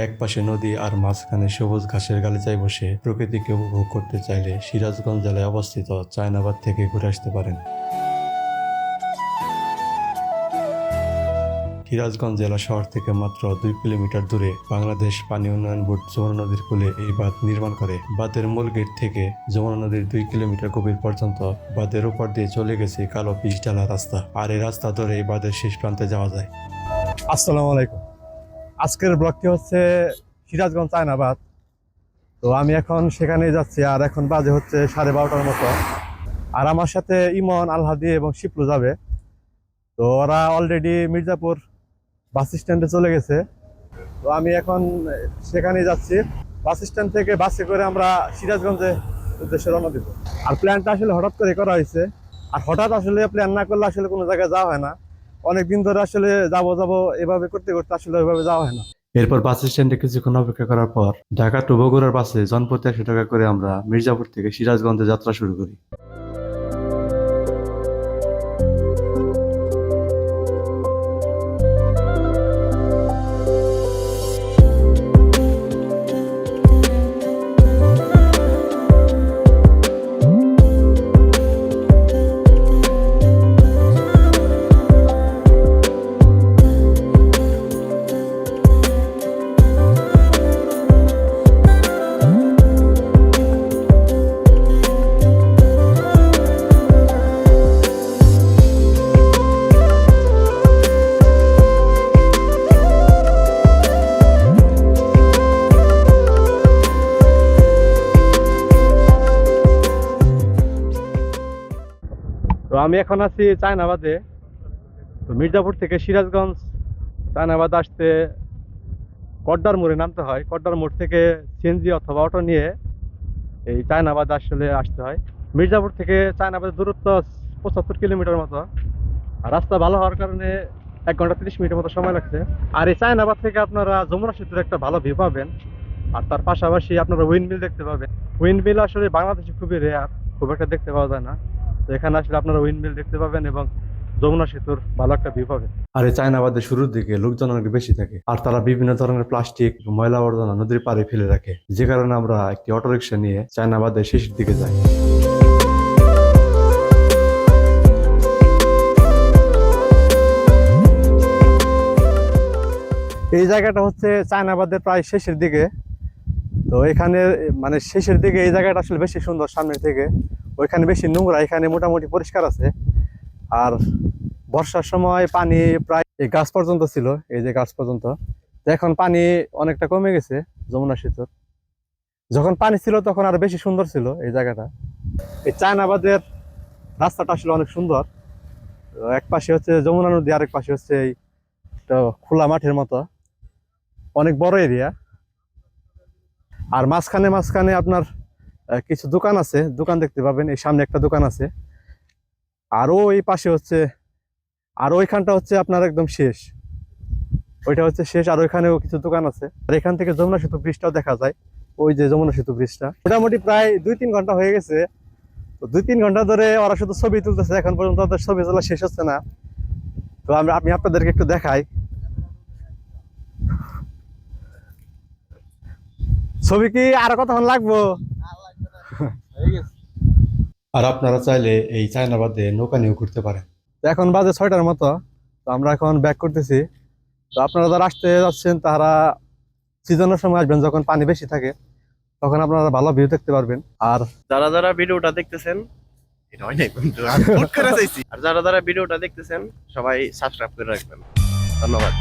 একপাশে নদী আর মাঝখানে সবুজ ঘাসের গালিচায় বসে প্রকৃতিকে উপভোগ করতে চাইলে সিরাজগঞ্জ জেলায় অবস্থিত চায়নাবাদ থেকে ঘুরে আসতে পারেন। সিরাজগঞ্জ জেলা শহর থেকে মাত্র 2 কিলোমিটার দূরে বাংলাদেশ পানি উন্নয়ন বোর্ড যমুনা নদীর কূলে এই বাঁধ নির্মাণ করে। বাঁধের মূল গেট থেকে যমুনা নদীর 2 কিলোমিটার গভীর পর্যন্ত বাঁধের উপর দিয়ে চলে গেছে কালো পিচ ঢালা রাস্তা, আর এই রাস্তা ধরে এই বাঁধের শেষ প্রান্তে যাওয়া যায়। আসসালামু আলাইকুম। আজকের ব্লগটি হচ্ছে সিরাজগঞ্জ চায়নাবাদ। তো আমি এখন সেখানে যাচ্ছি, আর এখন বাজে হচ্ছে 12:30টার মতো। আর আমার সাথে ইমন, আলহাদি এবং শিপলু যাবে। তো ওরা অলরেডি মির্জাপুর বাস স্ট্যান্ডে চলে গেছে। তো আমি এখন সেখানে যাচ্ছি। বাস স্ট্যান্ড থেকে বাসে করে আমরা সিরাজগঞ্জে উদ্দেশ্যে রওনা দিব। আর প্ল্যানটা আসলে হঠাৎ করে করা হয়েছে, আর হঠাৎ আসলে প্ল্যান না করলে আসলে কোনো জায়গায় যাওয়া হয় না। অনেকদিন ধরে আসলে যাবো এভাবে করতে করতে আসলে ওইভাবে যাওয়া হয় না। এরপর বাস স্ট্যান্ডে কিছুক্ষণ অপেক্ষা করার পর ঢাকা টু বগুড়ার বাসে জনপ্রতি 100 টাকা করে আমরা মির্জাপুর থেকে সিরাজগঞ্জে যাত্রা শুরু করি। তো আমি এখন আছি চায়নাবাদে। তো মির্জাপুর থেকে সিরাজগঞ্জ চায়নাবাদ আসতে কড্ডার মোড়ে নামতে হয়। কড্ডার মোড় থেকে সিএনজি অথবা অটো নিয়ে এই চায়নাবাদ আসলে আসতে হয়। মির্জাপুর থেকে চায়নাবাদের দূরত্ব 75 কিলোমিটার মতো। আর রাস্তা ভালো হওয়ার কারণে 1 ঘন্টা 30 মিনিটের মতো সময় লাগছে। আর এই চায়নাবাদ থেকে আপনারা যমুনা সেতুর একটা ভালো ভিউ পাবেন, আর তার পাশাপাশি আপনারা উইন্ডমিল দেখতে পাবেন। উইন্ডমিল আসলে বাংলাদেশে খুবই রেয়ার, খুব একটা দেখতে পাওয়া যায় না। তো এখানে আসলে আপনারা উইন্ডমিল দেখতে পাবেন এবং যমুনা সেতুর ভালো একটা ভিউ পাবেন। আর এই চায়নাবাদের শুরুর দিকে লোকজন অনেক বেশি থাকে, আর তারা বিভিন্ন ধরনের প্লাস্টিক, ময়লা আবর্জনা নদীর পাড়ে ফেলে রাখে, যে কারণে আমরা একটি অটোরিকশা নিয়ে চায়নাবাদের শেষের দিকে যাই। এই জায়গাটা হচ্ছে চায়নাবাদের প্রায় শেষের দিকে। তো এখানে মানে শেষের দিকে এই জায়গাটা আসলে বেশি সুন্দর সামনের থেকে। ওইখানে বেশি নোংরা, এখানে মোটামুটি পরিষ্কার আছে। আর বর্ষার সময় পানি প্রায় এই গাছ পর্যন্ত ছিল, এই যে গাছ পর্যন্ত। তো এখন পানি অনেকটা কমে গেছে যমুনা সেতুর। যখন পানি ছিল তখন আরো বেশি সুন্দর ছিল এই জায়গাটা। এই চায়নাবাদের রাস্তাটা আসলে অনেক সুন্দর। এক পাশে হচ্ছে যমুনা নদী, আরেক পাশে হচ্ছে এই খোলা মাঠের মতো অনেক বড় এরিয়া। আর মাঝখানে আপনার কিছু দোকান আছে, দোকান দেখতে পাবেন। এই সামনে একটা দোকান আছে, আর ওই পাশে হচ্ছে, আর ওইখানটা হচ্ছে আপনার একদম শেষ। ওইটা হচ্ছে শেষ, আর ওইখানেও কিছু দোকান আছে। আর এখান থেকে যমুনা সেতু ব্রিজটাও দেখা যায়। ওই যে যমুনা সেতু ব্রিজটা মোটামুটি প্রায় 2-3 ঘন্টা হয়ে গেছে। তো 2-3 ঘন্টা ধরে ওরা শুধু ছবি তুলতেছে, এখন পর্যন্ত ওদের ছবি তোলা শেষ হচ্ছে না। তো আমি আপনাদেরকে একটু দেখাই। ছবি কি আর কতক্ষণ লাগবো? আর আপনারা চাইলে এই চায়নাবাদে নৌকা নিয়েও ঘুরতে পারেন। তো এখন বাজে 6টার মতো। তো আমরা এখন ব্যাক করতেছি। তো আপনারা যারা আসতে যাচ্ছেন তারা সিজনের সময় আসবেন, যখন পানি বেশি থাকে, তখন আপনারা ভালো ভিউ দেখতে পারবেন। আর যারা ভিডিওটা দেখতেছেন, এটা হয় নাই কিন্তু আর হুট করে চাইছি। আর যারা ভিডিওটা দেখতেছেন সবাই সাবস্ক্রাইব করে রাখবেন। ধন্যবাদ।